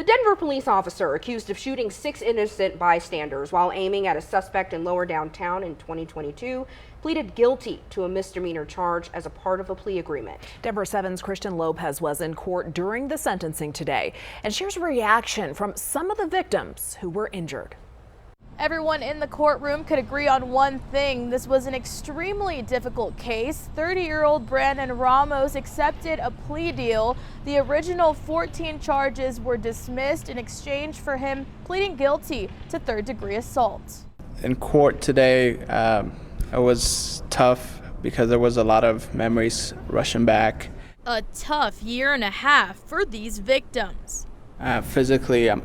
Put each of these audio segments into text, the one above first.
The Denver police officer accused of shooting 6 innocent bystanders while aiming at a suspect in Lower Downtown in 2022 pleaded guilty to a misdemeanor charge as a part of a plea agreement. Denver 7's Christian Lopez was in court during the sentencing today and shares a reaction from some of the victims who were injured. Everyone in the courtroom could agree on one thing. This was an extremely difficult case. 30-year-old Brandon Ramos accepted a plea deal. The original 14 charges were dismissed in exchange for him pleading guilty to third-degree assault. In court today, it was tough because there was a lot of memories rushing back. A tough year and a half for these victims. Physically, I'm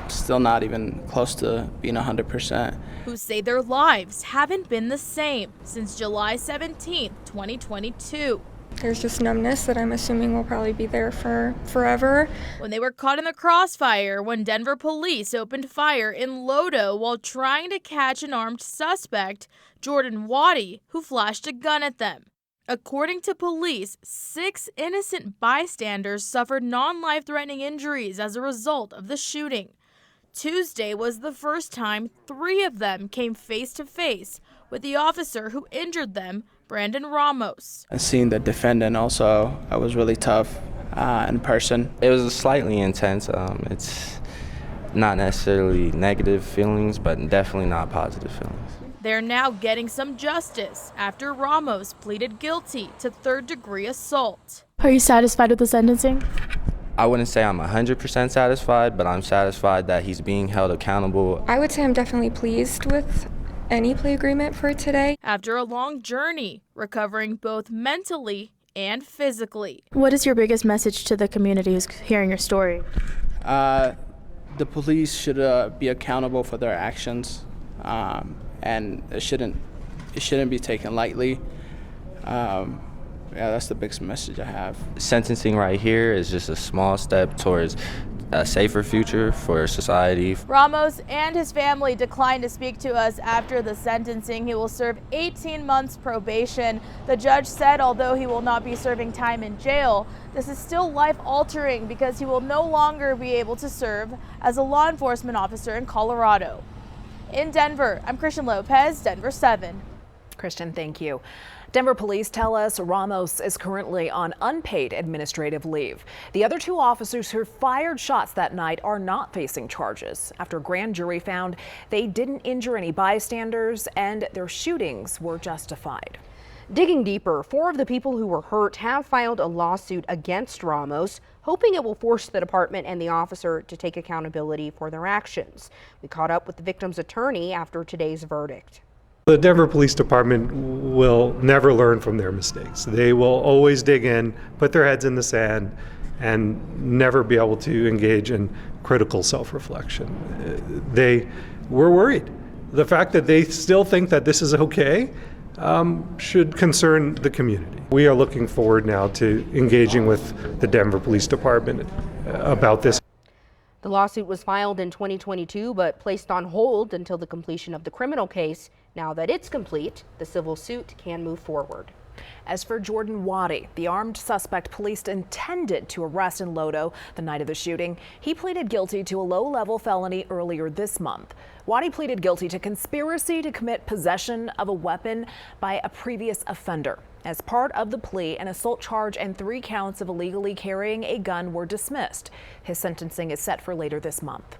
still not even close to being 100%. Who say their lives haven't been the same since July 17th, 2022. There's just numbness that I'm assuming will probably be there for forever. When they were caught in the crossfire when Denver police opened fire in LoDo while trying to catch an armed suspect, Jordan Waddy, who flashed a gun at them. According to police, 6 innocent bystanders suffered non-life-threatening injuries as a result of the shooting. Tuesday was the first time 3 of them came face-to-face with the officer who injured them, Brandon Ramos. And seeing the defendant also, it was really tough in person. It was slightly intense. It's not necessarily negative feelings, but definitely not positive feelings. They're now getting some justice after Ramos pleaded guilty to third-degree assault. Are you satisfied with the sentencing? I wouldn't say I'm 100% satisfied, but I'm satisfied that he's being held accountable. I would say I'm definitely pleased with any plea agreement for today. After a long journey, recovering both mentally and physically. What is your biggest message to the community who's hearing your story? The police should be accountable for their actions. And it shouldn't be taken lightly. That's the biggest message I have. Sentencing right here is just a small step towards a safer future for society. Ramos and his family declined to speak to us after the sentencing. He will serve 18 months probation. The judge said although he will not be serving time in jail, this is still life-altering because he will no longer be able to serve as a law enforcement officer in Colorado. In Denver, I'm Christian Lopez, Denver 7. Christian, thank you. Denver police tell us Ramos is currently on unpaid administrative leave. The other 2 officers who fired shots that night are not facing charges after a grand jury found they didn't injure any bystanders and their shootings were justified. Digging deeper, 4 of the people who were hurt have filed a lawsuit against Ramos, hoping it will force the department and the officer to take accountability for their actions. We caught up with the victim's attorney after today's verdict. The Denver Police Department will never learn from their mistakes. They will always dig in, put their heads in the sand, and never be able to engage in critical self-reflection. We're worried. The fact that they still think that this is okay should concern the community. We are looking forward now to engaging with the Denver Police Department about this. The lawsuit was filed in 2022 but placed on hold until the completion of the criminal case. Now that it's complete, the civil suit can move forward. As for Jordan Waddy, the armed suspect police intended to arrest in LoDo the night of the shooting, he pleaded guilty to a low-level felony earlier this month. Waddy pleaded guilty to conspiracy to commit possession of a weapon by a previous offender. As part of the plea, an assault charge and 3 counts of illegally carrying a gun were dismissed. His sentencing is set for later this month.